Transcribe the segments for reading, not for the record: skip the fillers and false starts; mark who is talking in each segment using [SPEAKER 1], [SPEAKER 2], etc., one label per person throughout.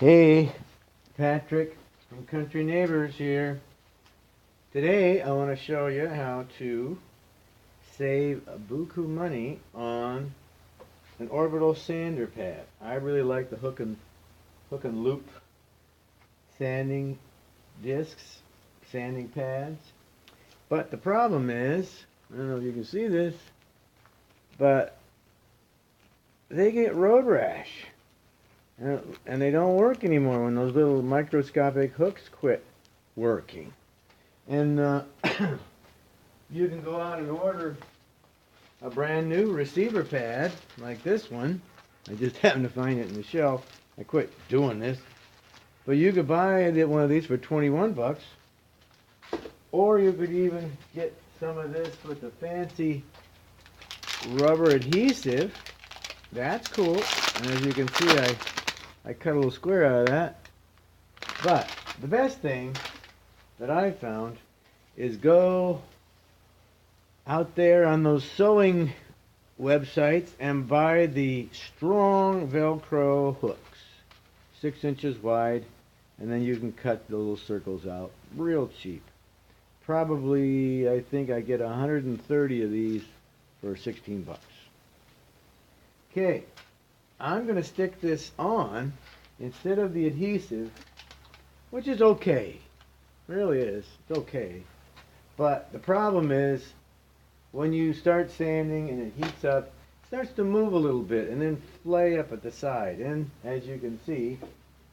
[SPEAKER 1] Hey, Patrick from Country Neighbors here. Today I want to show you how to save a buku money on an orbital sander pad. I really like the hook and loop sanding discs, sanding pads. But the problem is, I don't know if you can see this, but they get road rash. And they don't work anymore when those little microscopic hooks quit working. And you can go out and order a brand new receiver pad like this one. I just happened to find it in the shelf. I quit doing this. But you could buy one of these for 21 bucks. Or you could even get some of this with the fancy rubber adhesive. That's cool. And as you can see, I cut a little square out of that. But the best thing that I found is go out there on those sewing websites and buy the strong velcro hooks, 6 inches wide, and then you can cut the little circles out real cheap. Probably, I think I get 130 of these for 16 bucks. Okay, I'm going to stick this on instead of the adhesive, which is okay. Really is. It's okay. But the problem is when you start sanding and it heats up, it starts to move a little bit and then flay up at the side. And as you can see,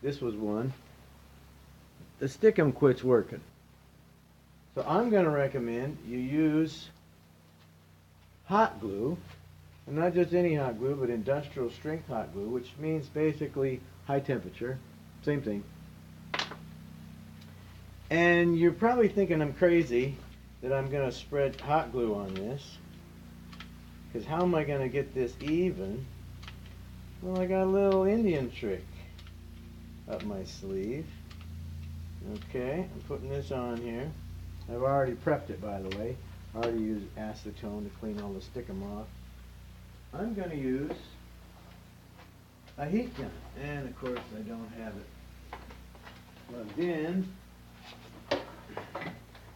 [SPEAKER 1] this was one. The stickum quits working. So I'm going to recommend you use hot glue. And not just any hot glue, but industrial strength hot glue, which means basically high temperature. Same thing. And you're probably thinking I'm crazy that I'm going to spread hot glue on this. Because how am I going to get this even? Well, I got a little Indian trick up my sleeve. Okay, I'm putting this on here. I've already prepped it, by the way. I already used acetone to clean all the stickum off. I'm going to use a heat gun, and of course I don't have it plugged in.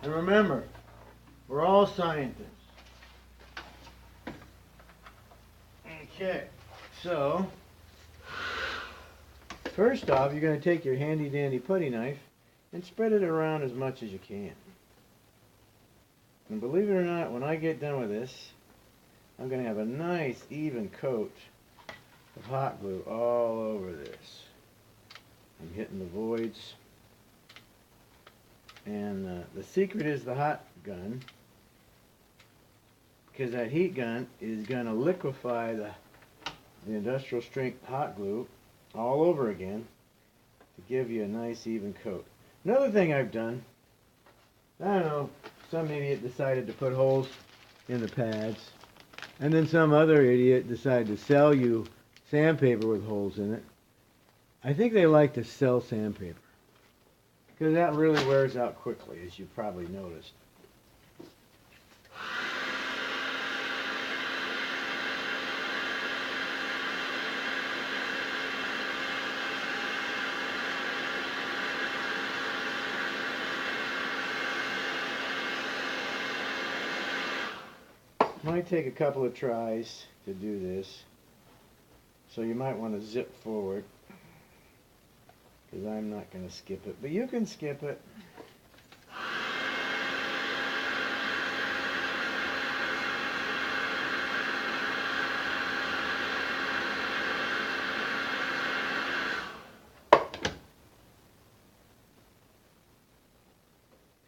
[SPEAKER 1] And remember, we're all scientists. Okay, so first off, you're going to take your handy dandy putty knife and spread it around as much as you can. And believe it or not, when I get done with this, I'm going to have a nice even coat of hot glue all over this. I'm hitting the voids. And the secret is the hot gun, because that heat gun is going to liquefy the industrial strength hot glue all over again to give you a nice even coat. Another thing I've done, I don't know, some idiot decided to put holes in the pads. And then some other idiot decided to sell you sandpaper with holes in it. I think they like to sell sandpaper, because that really wears out quickly, as you probably noticed. Might take a couple of tries to do this, so you might want to zip forward, because I'm not going to skip it, but you can skip it.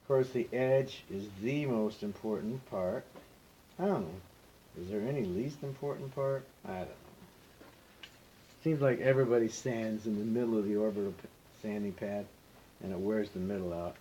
[SPEAKER 1] Of course, the edge is the most important part. I don't know. Is there any least important part? I don't know. Seems like everybody sands in the middle of the orbital sanding pad, and it wears the middle out.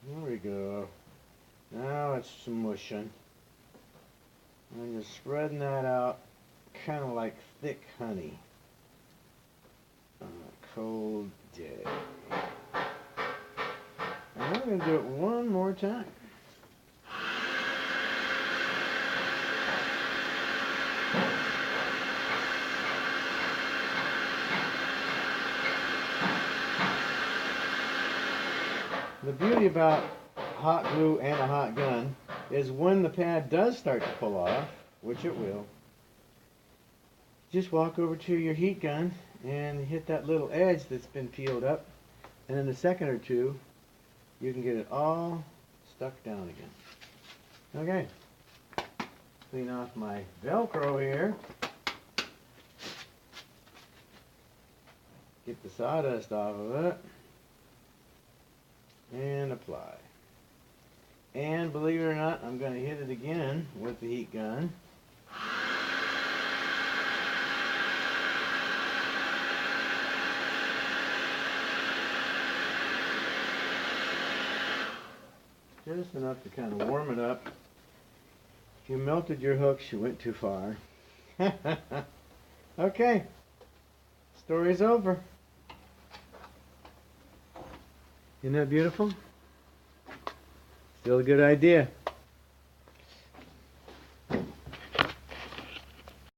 [SPEAKER 1] There we go. Now it's smushing. And you're spreading that out kind of like thick honey on a cold day. And I'm going to do it one more time. The beauty about hot glue and a hot gun is when the pad does start to pull off, which it will, just walk over to your heat gun and hit that little edge that's been peeled up, and in a second or two you can get it all stuck down again. Okay, clean off my velcro here, get the sawdust off of it, and apply. And believe it or not, I'm going to hit it again with the heat gun. Just enough to kind of warm it up. If you melted your hooks, you went too far. Okay, story's over. Isn't that beautiful? Still a good idea.